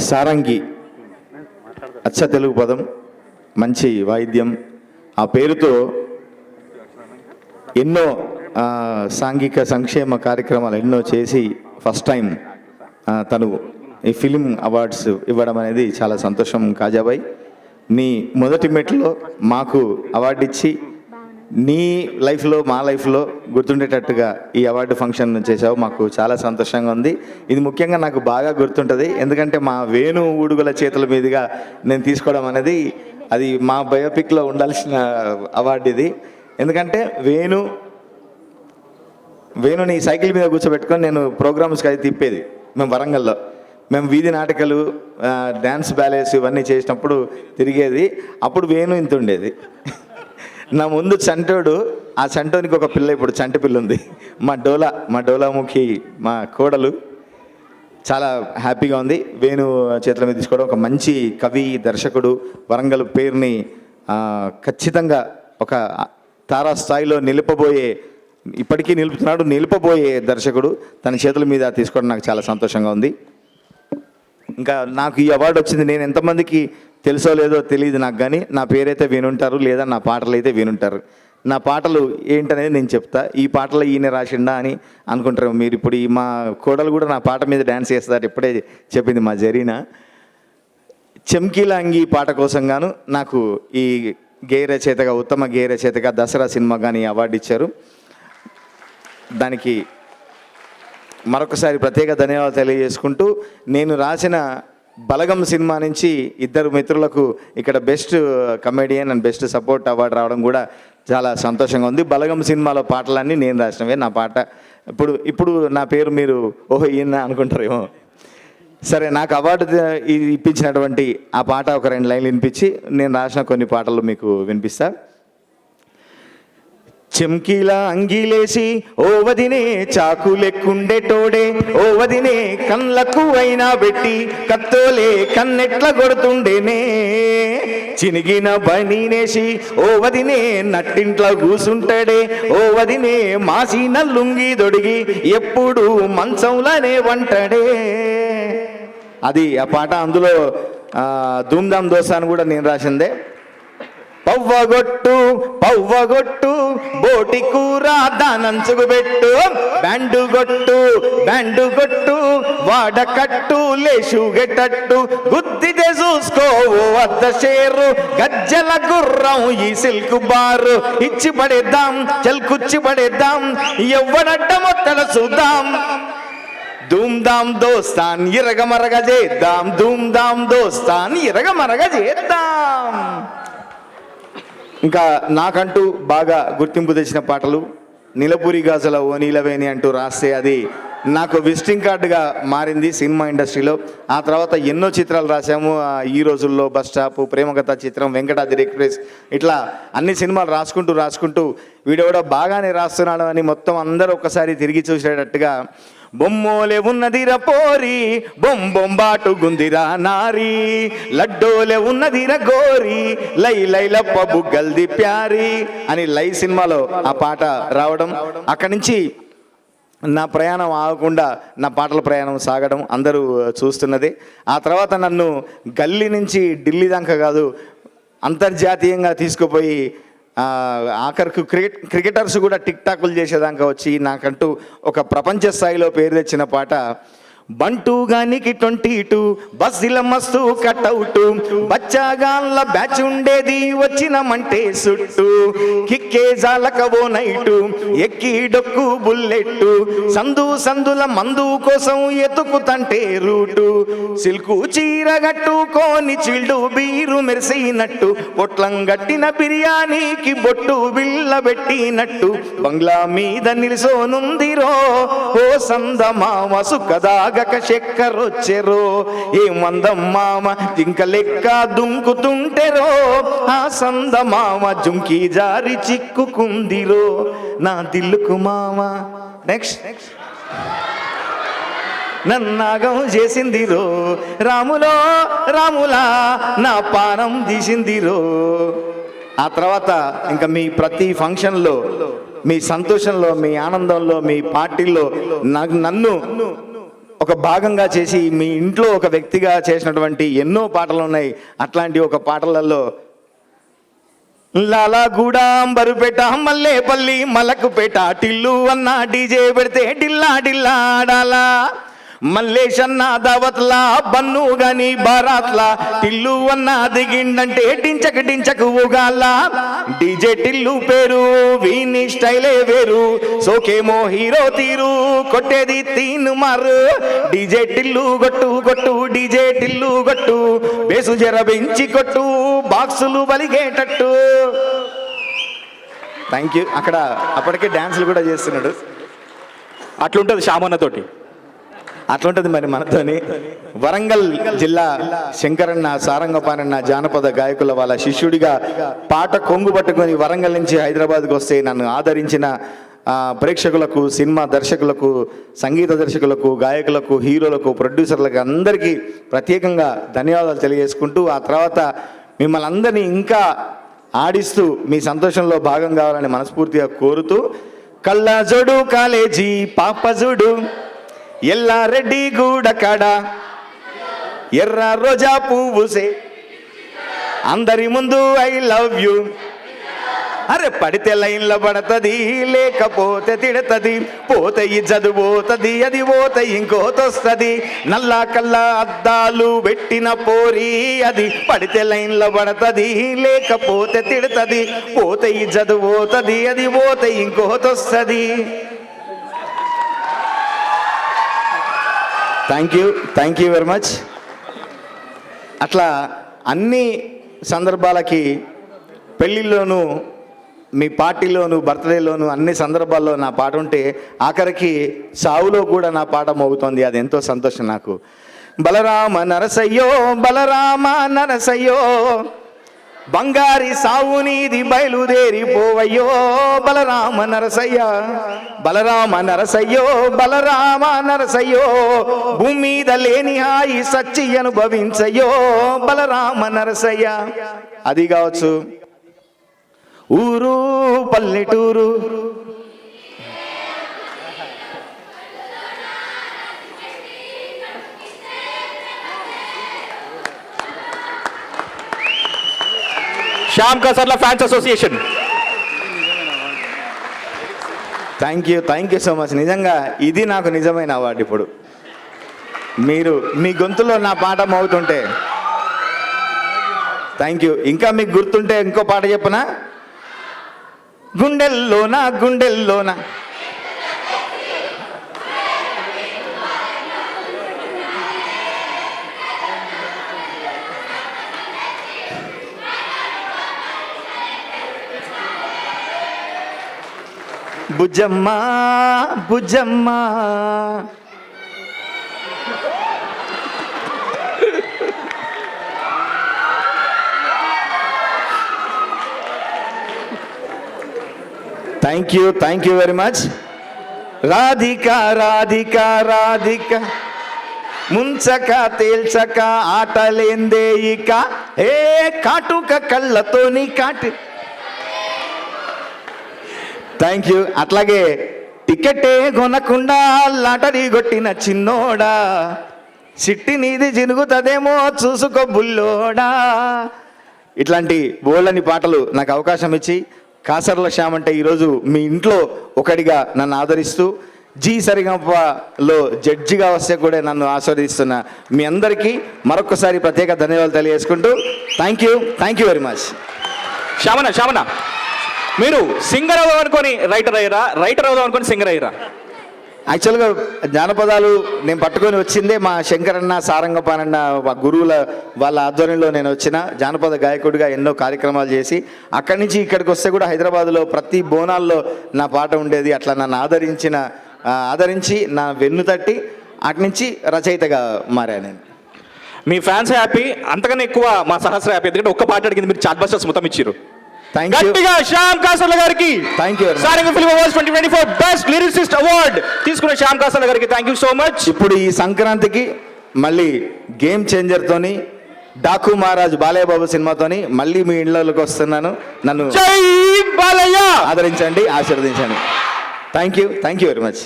సారంగి అచ్చ తెలుగు పదం, మంచి వాయిద్యం. ఆ పేరుతో ఎన్నో సాంఘిక సంక్షేమ కార్యక్రమాలు ఎన్నో చేసి ఫస్ట్ టైం తను ఈ ఫిలిం అవార్డ్స్ ఇవ్వడం అనేది చాలా సంతోషం. కాజాబాయ్, నీ మొదటి మెట్లో మాకు అవార్డు ఇచ్చి నీ లైఫ్లో మా లైఫ్లో గుర్తుండేటట్టుగా ఈ అవార్డు ఫంక్షన్ చేసావు. మాకు చాలా సంతోషంగా ఉంది. ఇది ముఖ్యంగా నాకు బాగా గుర్తుంటుంది, ఎందుకంటే మా వేణు ఊడుగుల చేతుల మీదుగా నేను తీసుకోవడం అనేది అది మా బయోపిక్లో ఉండాల్సిన అవార్డు ఇది. ఎందుకంటే వేణుని సైకిల్ మీద కూర్చోబెట్టుకొని నేను ప్రోగ్రామ్స్కి అది తిప్పేది. మేము వరంగల్లో మేము వీధి నాటకాలు, డ్యాన్స్ బ్యాలెన్స్ ఇవన్నీ చేసినప్పుడు తిరిగేది. అప్పుడు వేణు ఇంత ఉండేది. నా ముందు చంటోడు, ఆ చంటోనికి ఒక పిల్ల, ఇప్పుడు చంటి పిల్ల ఉంది. మా డోలాముఖి మా కోడలు. చాలా హ్యాపీగా ఉంది వేణు చేతుల మీద తీసుకోవడం. ఒక మంచి కవి, దర్శకుడు, వరంగల్ పేరుని ఖచ్చితంగా ఒక తారా స్థాయిలో ఇప్పటికీ నిలుపబోయే దర్శకుడు తన చేతుల మీద తీసుకోవడం నాకు చాలా సంతోషంగా ఉంది. ఇంకా నాకు ఈ అవార్డు వచ్చింది, నేను ఎంతమందికి తెలుసో లేదో తెలియదు నాకు, కానీ నా పేరైతే వినుంటారు, లేదా నా పాటలు అయితే వినుంటారు. నా పాటలు ఏంటనేది నేను చెప్తా. ఈ పాటలు ఈయన రాసిండా అని అనుకుంటారు మీరు. ఇప్పుడు మా కోడలు కూడా నా పాట మీద డ్యాన్స్ చేస్తారు, ఇప్పుడే చెప్పింది మా జరీనా. చమ్కీలా అంగి పాట కోసం గాను నాకు ఈ గేయ రచయితగా, ఉత్తమ గేయ రచయితగా దసరా సినిమా కానీ అవార్డు ఇచ్చారు. దానికి మరొకసారి ప్రత్యేక ధన్యవాదాలు తెలియజేసుకుంటూ, నేను రాసిన బలగం సినిమా నుంచి ఇద్దరు మిత్రులకు ఇక్కడ best comedian and best support award రావడం కూడా చాలా సంతోషంగా ఉంది. బలగం సినిమాలో పాటలన్నీ నేను రాసినవే. నా పాట ఇప్పుడు నా పేరు మీరు ఓహో ఈయన అనుకుంటారేమో. సరే, నాకు అవార్డు ఇప్పించినటువంటి ఆ పాట ఒక 2 లైన్లు వినిపించి నేను రాసిన కొన్ని పాటలు మీకు వినిపిస్తా. చెమ్కీలా అంగీలేసి ఓ వదినే చాకు లెక్కుండేటోడే, ఓ వదినే కళ్ళకు అయినా పెట్టి కత్తోలే కన్నెట్ల కొడుతుండేనే, చినిగిన బనీనేసి ఓ వదినే నట్టింట్లో కూసుంటాడే, ఓ వదినే మాసిన లుంగి దొడిగి ఎప్పుడు మంచంలోనే వంటాడే. అది ఆ పాట. అందులో ధూమ్ధామ్ దోస్తాను కూడా నేను రాసిందే. పవ్వగొట్టు బోటి కూర దానంచుకు పెట్టు, బ్యాండు గొట్టు వాడకట్టు లేచుగెట్టట్టు, గుద్దితే చూసుకోవు అద్ద షేరు, గజ్జల గుర్రం ఈ సిల్క్ బారు, ఇచ్చి పడేద్దాం చెల్కుచ్చి పడేద్దాం, ఎవ్వడడ్డ మొత్తల చూద్దాం, ధూమ్ధామ్ దోస్తాన్ ఇరగమరగ చేద్దాం, ధూమ్ధామ్ దోస్తాన్ ఇరగమరగ చేద్దాం. ఇంకా నాకంటూ బాగా గుర్తింపు తెచ్చిన పాటలు నీలపూరి గాజల ఓ నీలవేణి అంటూ రాస్తే అది నాకు విజిటింగ్ కార్డుగా మారింది సినిమా ఇండస్ట్రీలో. ఆ తర్వాత ఎన్నో చిత్రాలు రాసాము. ఈ రోజుల్లో బస్ స్టాప్, ప్రేమకథ చిత్రం, వెంకటాద్రి ఎక్స్ప్రెస్, ఇట్లా అన్ని సినిమాలు రాసుకుంటూ వీడు కూడా బాగానే రాస్తున్నాడు అని మొత్తం అందరూ ఒక్కసారి తిరిగి చూసేటట్టుగా బొమ్మోలే ఉన్నదిరా పోరి, బొంబాటు గుందిరా నారి, లడ్డోలే ఉన్నదిరా గోరి, లైలప్ప బుగ్గల్ది ప్యారి అని లై సినిమాలో ఆ పాట రావడం, అక్కడి నుంచి నా ప్రయాణం ఆగకుండా నా పాటల ప్రయాణం సాగడం అందరూ చూస్తున్నది. ఆ తర్వాత నన్ను గల్లీ నుంచి ఢిల్లీ దాకా కాదు, అంతర్జాతీయంగా తీసుకుపోయి ఆఖరికి క్రికెటర్స్ కూడా టిక్ టాకులు చేసేదాకా వచ్చి నాకంటూ ఒక ప్రపంచ స్థాయిలో పేరు తెచ్చిన పాట బంటూ గానికి 22 బస్సుల మస్తు కట్అవుట్, బచ్చాగాన్ల బ్యాచ్ ఉండేది వచ్చినమంటే సుట్టు, కిక్కే జాలకవో నైటు ఎక్కి డొక్కు బుల్లెట్టు, సందుల మందు కోసం ఎతుకుతంటే రూటు, సిల్కు చీర గట్టుకోని చిల్డు బీరు మెరిసినట్టు, పొట్లం గట్టిన బిర్యానీకి బొట్టు బిళ్ళ పెట్టినట్టు, బంగ్లా మీద నిలిసోనుందిరో ఓ సందమామ సుఖదాగక చక్కెరొచ్చెరో, ఏ మందం మామ జింక లెక్క దుంకుతుంటెరో, ఆ సందమామ జుంకి జారి చిక్కుకుందిరో నా దిల్లుకు మామ. నెక్స్ట్ నన్నాగం చేసిందిరో, రాములా నా పానం తీసిందిరో. ఆ తర్వాత ఇంకా మీ ప్రతి ఫంక్షన్లో, మీ సంతోషంలో, మీ ఆనందంలో, మీ పార్టీల్లో నన్ను ఒక భాగంగా చేసి మీ ఇంట్లో ఒక వ్యక్తిగా చేసినటువంటి ఎన్నో పాటలు ఉన్నాయి. అట్లాంటి ఒక పాటలలో లాలాగూడెం బరుపేట మల్లేపల్లి మలకుపేట టిల్లు అన్న డీజే పెడితే డిల్లా డిల్లా ఆడాలా, మల్లేశన్న దావత్లా బన్ను గాని బారాత్లా టిల్లు అన్న దిగిండంటే డించక డించకు ఊగాల. డీజే టిల్లు పేరు వీని స్టైలే వేరు, సోకేమో హీరో తీరు కొట్టేది తీను మారు. డీజే టిల్లు గొట్టు గొట్టు డీజే టిల్లు గొట్టు, బేసు జర పెంచి కొట్టు బాక్సులు బలిగేటట్టు. Thank you. అక్కడ అప్పటికే డ్యాన్సులు కూడా చేస్తున్నాడు. అట్లుంటుంది శ్యామన్నతోటి, అట్లుంటుంది మరి మనతోని. వరంగల్ జిల్లా శంకరన్న సారంగపానన్న జానపద గాయకుల వాళ్ళ శిష్యుడిగా పాట కొంగు పట్టుకొని వరంగల్ నుంచి హైదరాబాద్కి వస్తే నన్ను ఆదరించిన ప్రేక్షకులకు, సినిమా దర్శకులకు, సంగీత దర్శకులకు, గాయకులకు, హీరోలకు, ప్రొడ్యూసర్లకు అందరికీ ప్రత్యేకంగా ధన్యవాదాలు తెలియజేసుకుంటూ, ఆ తర్వాత మిమ్మల్ని అందరినీ ఇంకా ఆడిస్తూ మీ సంతోషంలో భాగం కావాలని మనస్ఫూర్తిగా కోరుతూ, కళ్ళజోడు కాలేజీ పాపజుడు ఎల్లారెడ్డి గూడ కాడ ఎర్ర రోజా పువ్వుసే అందరి ముందు ఐ లవ్ యూ, అరే పడితే లైన్లో పడుతుంది లేకపోతే తిడతది, పోతే ఇజ్జదు పోతుంది అది పోతే ఇంకోతొస్తుంది, నల్లా కల్లా అద్దాలు పెట్టిన పోరి అది పడితే లైన్లో పడుతుంది లేకపోతే తిడతది, పోతే ఇజ్జదు పోతుంది అది పోతే ఇంకోతొస్తుంది. Thank you very much. అట్లా అన్ని సందర్భాలకి, పెళ్ళిళ్ళలోనూ, మీ పార్టీలోను, బర్త్డేలోను, అన్ని సందర్భాల్లో నా పాట ఉంటే ఆఖరికి సావులో కూడా నా పాట మోగుతోంది. అది ఎంతో సంతోషం నాకు. బలరామ నరసయ్యో బలరామ నరసయ్యో బంగారి సావు నీది బయలుదేరిపోవయ్యో, బలరామ నరసయ్య బలరామ నరసయ్యో బలరామ నరసయ్యో, భూమి మీద లేని హాయి సచ్చి అనుభవించయ్యో బలరామ నరసయ్య. అది కావచ్చు ఊరు పల్లెటూరు, Shyam Kasarla fans association. Thank you so much. నిజంగా ఇది నాకు నిజమైన అవార్డు. ఇప్పుడు మీరు మీ గొంతులో నా పాట మోగుతుంటే థ్యాంక్ యూ. ఇంకా మీకు గుర్తుంటే ఇంకో పాట చెప్పనా? గుండెల్లోనా గుండెల్లోనా బుజ్జమ్మ బుజ్జమ్మ thank you very much. Radhika Radhika Radhika ముంచక తేల్చక ఆటలేందే ఇక, ఏ కాటుక కళ్ళతోని కాటి. Thank you. అట్లాగే టికెటే కొనకుండా లాటరీ కొట్టిన చిన్నోడా, సిట్టి నీది జినుగుతుందేమో చూసుకో బుల్లోడా. ఇట్లాంటి బోళ్ళని పాటలు నాకు అవకాశం ఇచ్చి, కాసర్ల శ్యామ్ అంటే ఈరోజు మీ ఇంట్లో ఒకటిగా నన్ను ఆదరిస్తూ, జీ సరిగమపలో జడ్జిగా వస్తే కూడా నన్ను ఆస్వాదిస్తున్న మీ అందరికీ మరొకసారి ప్రత్యేక ధన్యవాదాలు తెలియజేసుకుంటూ థ్యాంక్ యూ వెరీ మచ్. శ్యామన్న మీరు సింగర్ అవుదాం అనుకొని రైటర్ అయ్యారా, రైటర్ అవుదాం అనుకొని సింగర్ అయ్యారా? యాక్చువల్గా జానపదాలు నేను పట్టుకొని వచ్చిందే మా శంకరన్న సారంగపానన్న గురువుల వాళ్ళ ఆధ్వర్యంలో నేను వచ్చిన జానపద గాయకుడిగా ఎన్నో కార్యక్రమాలు చేసి, అక్కడి నుంచి ఇక్కడికి వస్తే కూడా హైదరాబాద్లో ప్రతి బోనాల్లో నా పాట ఉండేది. అట్లా నన్ను ఆదరించి నా వెన్ను తట్టి అటు నుంచి రచయితగా మారా నేను. మీ ఫ్యాన్స్ హ్యాపీ, అంతకన్నా ఎక్కువ మా సహస్ర హ్యాపీ. ఎందుకంటే ఒక్క పాట అడిగింది, మీరు చాట్ బస్టర్స్ మొత్తం ఇచ్చారు. గట్టిగా శ్యామ్ కాసర్ల గారికి Saranga film awards 2024 best lyricist award తీసుకున్న శ్యామ్ కాసర్ల గారికి థ్యాంక్ యూ సో మచ్. ఇప్పుడు ఈ సంక్రాంతికి మళ్ళీ గేమ్ చేంజర్తోని, డాకు మహారాజ్ బాలయ్య బాబు సినిమాతోని మళ్ళీ మీ ఇళ్ళకి వస్తున్నాను. నన్ను జై బాలయ్య ఆదరించండి, ఆశీర్వదించండి. Thank you very much.